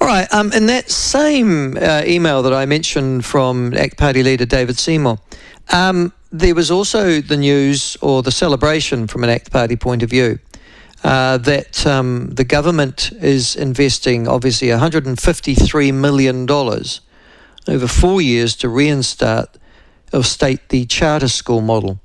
All right, in that same email that I mentioned from ACT Party leader David Seymour, there was also the news or the celebration from an ACT Party point of view that the government is investing obviously $153 million over 4 years to reinstate the charter school model,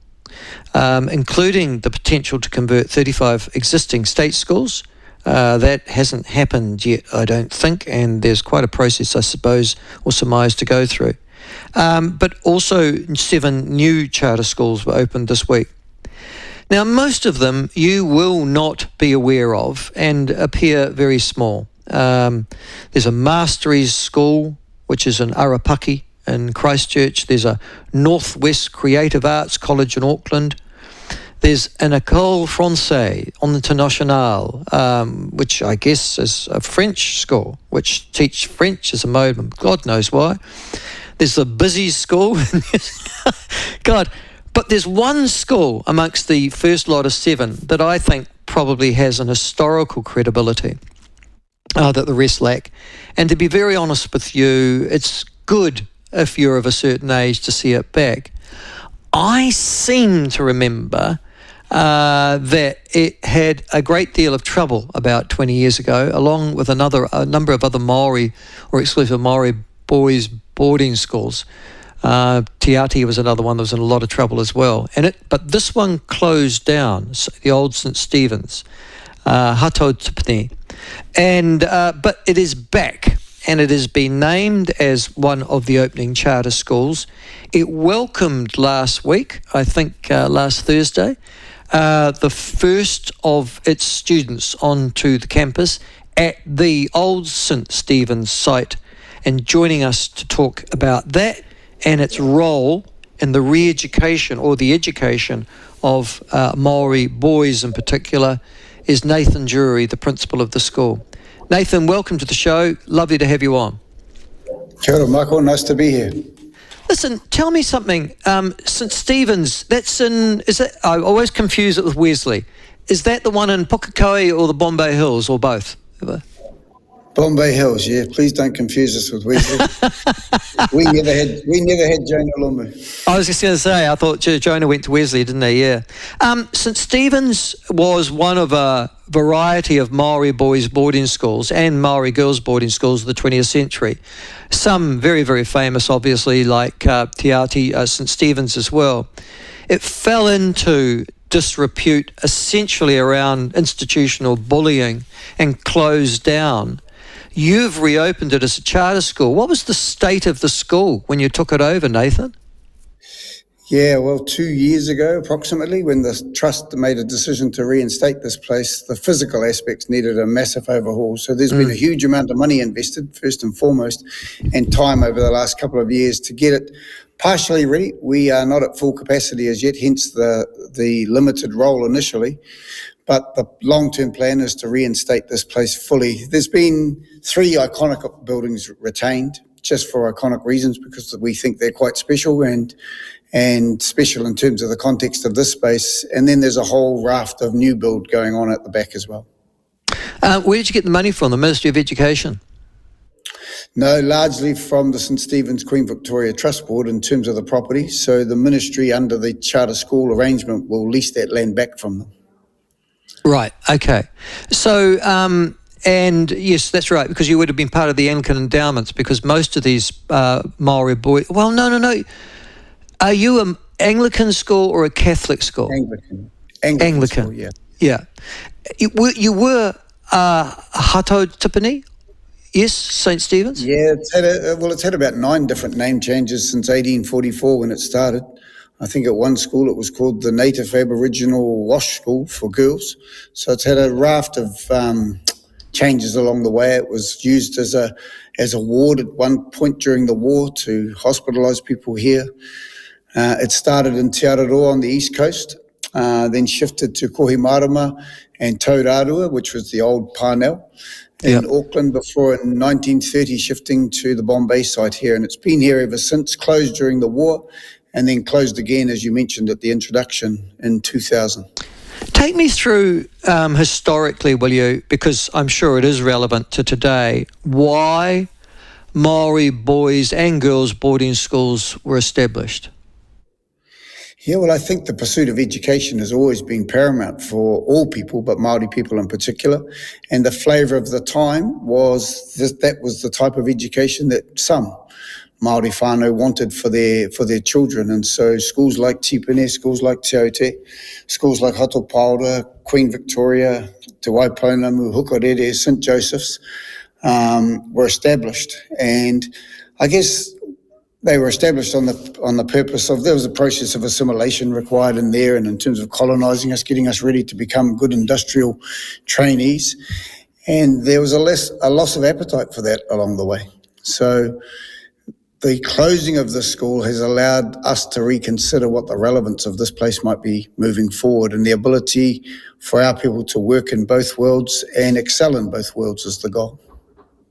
including the potential to convert 35 existing state schools. That hasn't happened yet, I don't think, and there's quite a process, I suppose, or surmise to go through. But also 7 new charter schools were opened this week. Now, most of them you will not be aware of and appear very small. There's a Masteries School, which is in Arapaki in Christchurch. There's a Northwest Creative Arts College in Auckland. There's an École Française Internationale, which I guess is a French school, which teach French as a mode, God knows why. There's the Busy School. God, but there's one school amongst the first lot of 7 that I think probably has an historical credibility that the rest lack. And to be very honest with you, it's good if you're of a certain age to see it back. I seem to remember that it had a great deal of trouble about 20 years ago, along with a number of other Maori or exclusive Maori boys' boarding schools. Tiati was another one that was in a lot of trouble as well. But this one closed down, the old St Stephens, Co-Tumuaki, but it is back. And it has been named as one of the opening charter schools. It welcomed last week, I think last Thursday, the first of its students onto the campus at the old St Stephens site. And joining us to talk about that and its role in the re-education or the education of Maori boys in particular is Nathan Durie, the principal of the school. Nathan, welcome to the show. Lovely to have you on. Kia ora, Michael. Nice to be here. Listen, tell me something. St Stephens, I always confuse it with Wesley. Is that the one in Pukekohe or the Bombay Hills or both? Bombay Hills, yeah. Please don't confuse us with Wesley. we never had Jonah Lumu. I was just going to say, I thought Jonah went to Wesley, didn't he? Yeah. St Stephens was one of a variety of Maori boys' boarding schools and Maori girls' boarding schools of the 20th century. Some very, very famous, obviously, like Tiati, St Stephens as well. It fell into disrepute essentially around institutional bullying and closed down. You've reopened it as a charter school. What was the state of the school when you took it over, Nathan? Yeah, well, 2 years ago, approximately, when the trust made a decision to reinstate this place, the physical aspects needed a massive overhaul. So there's been a huge amount of money invested, first and foremost, and time over the last couple of years to get it partially ready. We are not at full capacity as yet, hence the limited role initially. But the long-term plan is to reinstate this place fully. There's been 3 iconic buildings retained, just for iconic reasons, because we think they're quite special and special in terms of the context of this space. And then there's a whole raft of new build going on at the back as well. Where did you get the money from? The Ministry of Education? No, largely from the St Stephens Queen Victoria Trust Board in terms of the property. So the ministry under the charter school arrangement will lease that land back from them. Right, okay. So, and yes, that's right, because you would have been part of the Anglican endowments, because most of these Maori boys... Well, no. Are you an Anglican school or a Catholic school? Anglican school, yeah. Yeah. You were Hato Tipene? Yes, St Stephens? Yeah, it's had about 9 different name changes since 1844 when it started. I think at one school it was called the Native Aboriginal Wash School for girls. So it's had a raft of changes along the way. It was used as a ward at one point during the war to hospitalise people here. It started in Te Araroa on the east coast, then shifted to Kohimarama and Taurarua, which was the old Parnell in Auckland before in 1930 shifting to the Bombay site here. And it's been here ever since, closed during the war, and then closed again, as you mentioned at the introduction, in 2000. Take me through historically, will you, because I'm sure it is relevant to today, why Maori boys and girls boarding schools were established. Yeah, well, I think the pursuit of education has always been paramount for all people, but Māori people in particular. And the flavour of the time was that was the type of education that some Māori whānau wanted for their children. And so schools like Tipene, schools like Te Aute, schools like Hatopaora, Queen Victoria, Te Waipounamu, Hukarere, St Joseph's were established. And I guess they were established on the purpose of, there was a process of assimilation required in there, and in terms of colonising us, getting us ready to become good industrial trainees. And there was a loss of appetite for that along the way. So the closing of the school has allowed us to reconsider what the relevance of this place might be moving forward, and the ability for our people to work in both worlds and excel in both worlds is the goal.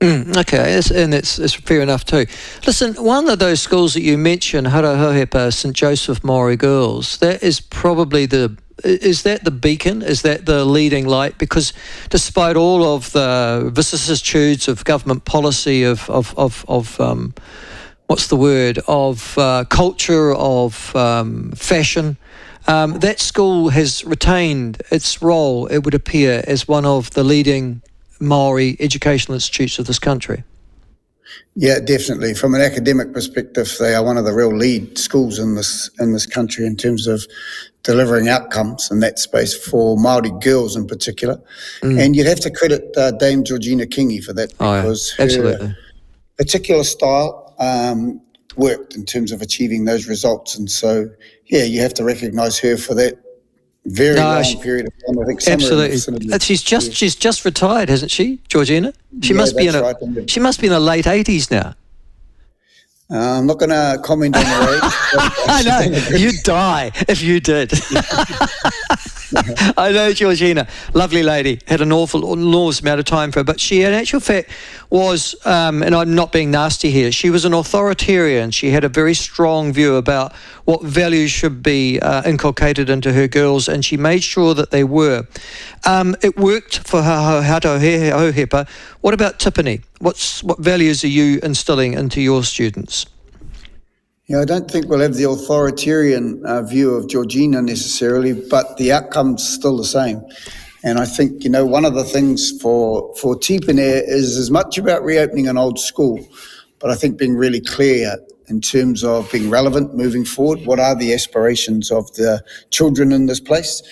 Okay, and it's fair enough too. Listen, one of those schools that you mentioned, Harahohepa St Joseph Maori Girls, that is probably is that the beacon? Is that the leading light? Because despite all of the vicissitudes of government policy, of what's the word, of culture, of fashion, that school has retained its role, it would appear, as one of the leading Maori educational institutes of this country. Yeah, definitely. From an academic perspective, they are one of the real lead schools in this country in terms of delivering outcomes in that space for Māori girls in particular. And you'd have to credit Dame Georgina Kingi for that, because her particular style worked in terms of achieving those results. And so, yeah, you have to recognise her for that very long period of time. I think absolutely. She's just retired, hasn't she, Georgina? She must be in the late 80s now. I'm not going to comment on her age. I know, you'd die if you did. I know Georgina, lovely lady, had an enormous amount of time for her, but she in actual fact was, and I'm not being nasty here, she was an authoritarian. She had a very strong view about what values should be inculcated into her girls, and she made sure that they were. It worked for her Hatohepa. What about Tipene? What values are you instilling into your students? Yeah, I don't think we'll have the authoritarian view of Georgina necessarily, but the outcome's still the same. And I think, one of the things for Tipene is as much about reopening an old school, but I think being really clear in terms of being relevant moving forward. What are the aspirations of the children in this place,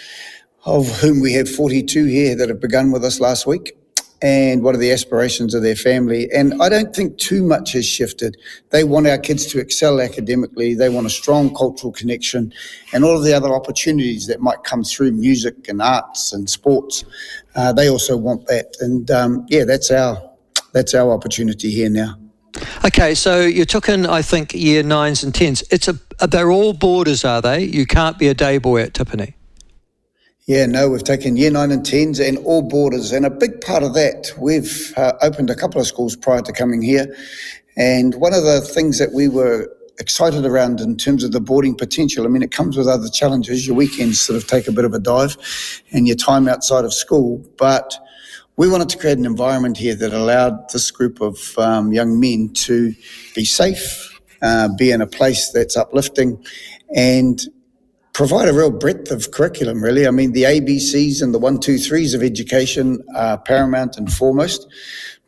of whom we have 42 here that have begun with us last week? And what are the aspirations of their family? And I don't think too much has shifted. They want our kids to excel academically. They want a strong cultural connection and all of the other opportunities that might come through music and arts and sports. They also want that. And that's our opportunity here now. Okay, so you took in, I think, year 9s and 10s. They're all boarders, are they? You can't be a day boy at Tipene. Yeah, no, we've taken year 9 and 10s and all boarders. And a big part of that, we've opened a couple of schools prior to coming here. And one of the things that we were excited around in terms of the boarding potential, it comes with other challenges. Your weekends sort of take a bit of a dive and your time outside of school. But we wanted to create an environment here that allowed this group of young men to be safe, be in a place that's uplifting, and provide a real breadth of curriculum, really. The ABCs and the 1, 2, 3s of education are paramount and foremost.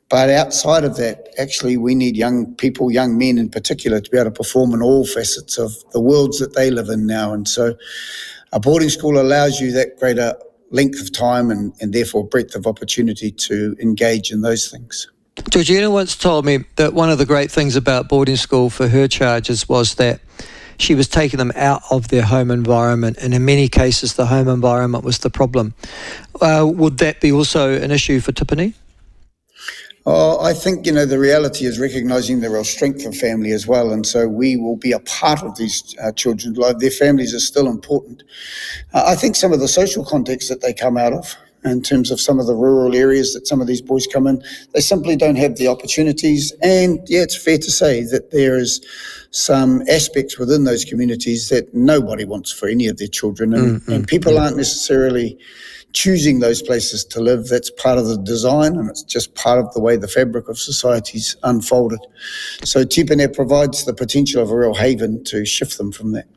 But outside of that, actually, we need young people, young men in particular, to be able to perform in all facets of the worlds that they live in now. And so a boarding school allows you that greater length of time and therefore breadth of opportunity to engage in those things. Georgina once told me that one of the great things about boarding school for her charges was that she was taking them out of their home environment, and in many cases the home environment was the problem. Would that be also an issue for Tipene? I think, the reality is recognising the real strength of family as well, and so we will be a part of these children's lives. Their families are still important. I think some of the social context that they come out of in terms of some of the rural areas that some of these boys come in. They simply don't have the opportunities. And yeah, it's fair to say that there is some aspects within those communities that nobody wants for any of their children. And people aren't necessarily choosing those places to live. That's part of the design, and it's just part of the way the fabric of society's unfolded. So Tipene provides the potential of a real haven to shift them from that.